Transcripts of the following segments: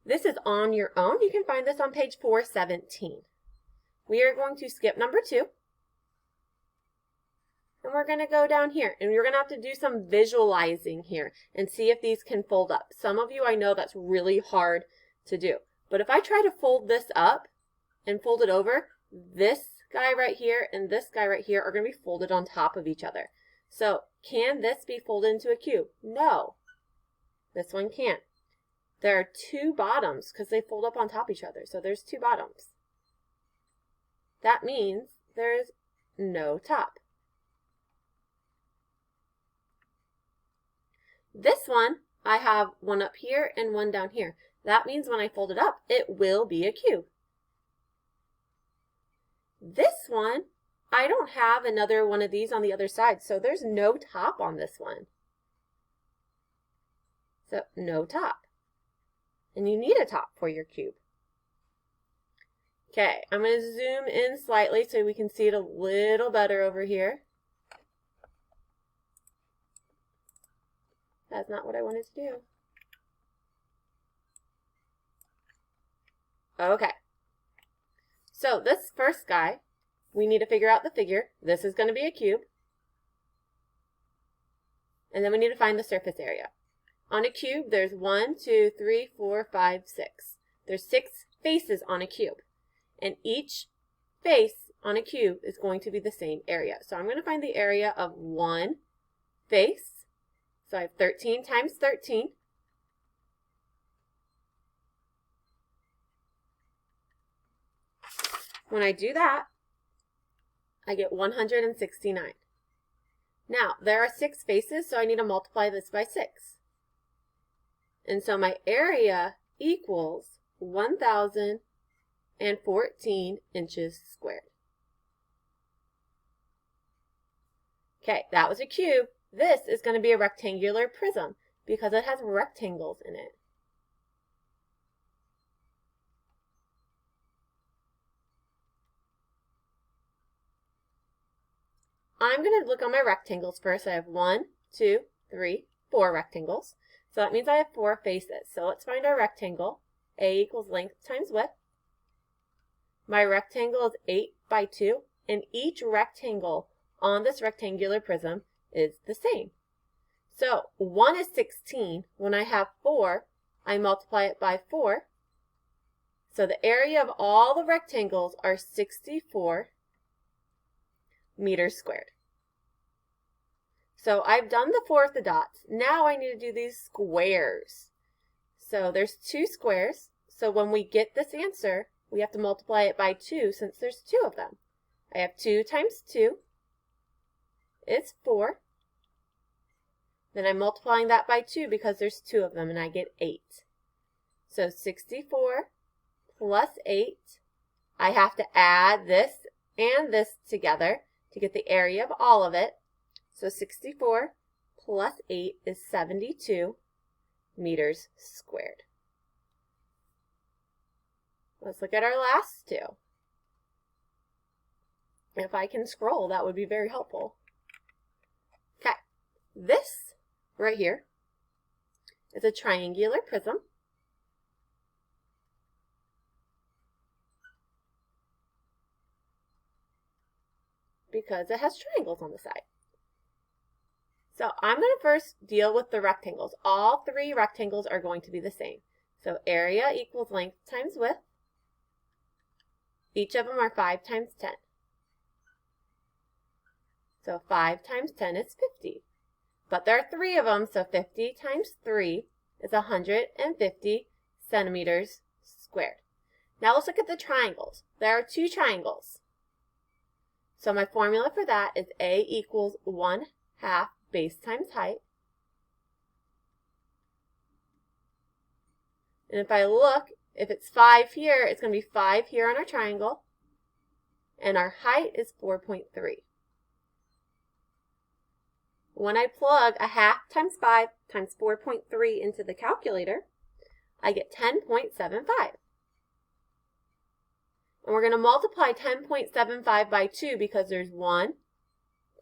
This is on your own. You can find this on page 417. We are going to skip number 2. And we're going to go down here. And you're going to have to do some visualizing here and see if these can fold up. Some of you, I know that's really hard to do. But if I try to fold this up and fold it over, this guy right here and this guy right here are going to be folded on top of each other. So can this be folded into a cube? No. This one can't. There are 2 bottoms because they fold up on top of each other. So there's 2 bottoms. That means there's no top. This one, I have one up here and one down here. That means when I fold it up, it will be a cube. This one, I don't have another one of these on the other side, so there's no top on this one. So no top. And you need a top for your cube. Okay, I'm going to zoom in slightly so we can see it a little better over here. That's not what I wanted to do. Okay. So this first guy, we need to figure out the figure. This is going to be a cube. And then we need to find the surface area. On a cube, there's 1, 2, 3, 4, 5, 6. There's 6 faces on a cube. And each face on a cube is going to be the same area. So I'm going to find the area of one face. So I have 13 times 13. When I do that, I get 169. Now, there are 6 faces, so I need to multiply this by 6. And so my area equals 1,014 inches squared. Okay, that was a cube. This is going to be a rectangular prism because it has rectangles in it. I'm going to look on my rectangles first. I have 1, 2, 3, 4 rectangles. So that means I have 4 faces. So let's find our rectangle. A equals length times width. My rectangle is 8 by 2, and each rectangle on this rectangular prism is the same. So 1 is 16. When I have 4, I multiply it by 4. So the area of all the rectangles are 64 meters squared. So I've done the 4 with the dots. Now I need to do these squares. So there's 2 squares. So when we get this answer, we have to multiply it by 2 since there's 2 of them. I have 2 times 2 is 4. Then I'm multiplying that by 2 because there's 2 of them, and I get 8. So 64 plus 8. I have to add this and this together to get the area of all of it. So 64 plus 8 is 72 meters squared. Let's look at our last 2. If I can scroll, that would be very helpful. Okay, this right here is a triangular prism. Because it has triangles on the side. So I'm going to first deal with the rectangles. All 3 rectangles are going to be the same. So area equals length times width. Each of them are 5 times 10. So 5 times 10 is 50. But there are 3 of them, so 50 times 3 is 150 centimeters squared. Now let's look at the triangles. There are 2 triangles. So my formula for that is A equals 1/2 base times height. And if I look, if it's 5 here, it's going to be 5 here on our triangle. And our height is 4.3. When I plug 1/2 times 5 times 4.3 into the calculator, I get 10.75. And we're going to multiply 10.75 by 2 because there's 1,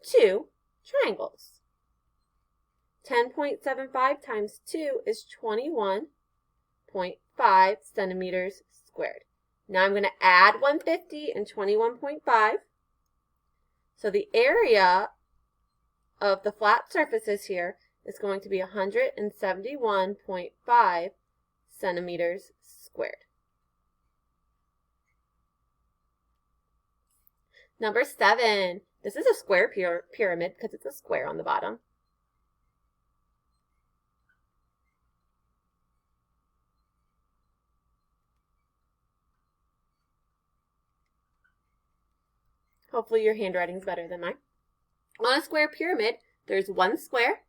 2 triangles. 10.75 times 2 is 21 21.5 centimeters squared. Now I'm going to add 150 and 21.5. So the area of the flat surfaces here is going to be 171.5 centimeters squared. Number 7. This is a square pyramid because it's a square on the bottom. Hopefully your handwriting is better than mine. On a square pyramid, there's one square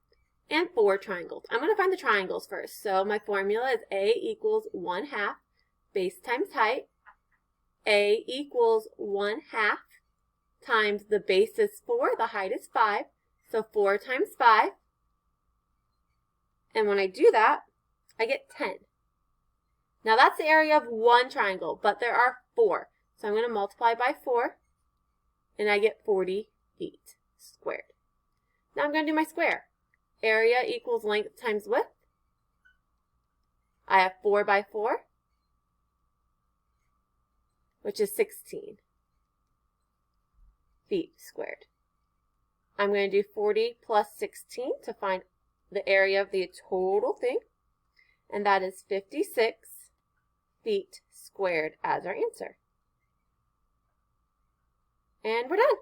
and 4 triangles. I'm going to find the triangles first. So my formula is A equals 1/2 base times height. A equals 1/2 times the base is 4, the height is 5. So 4 times 5. And when I do that, I get 10. Now that's the area of one triangle, but there are 4. So I'm going to multiply by 4, and I get 40 feet squared. Now I'm going to do my square. Area equals length times width. I have 4 by 4, which is 16 feet squared. I'm going to do 40 plus 16 to find the area of the total thing, and that is 56 feet squared as our answer. And we're done.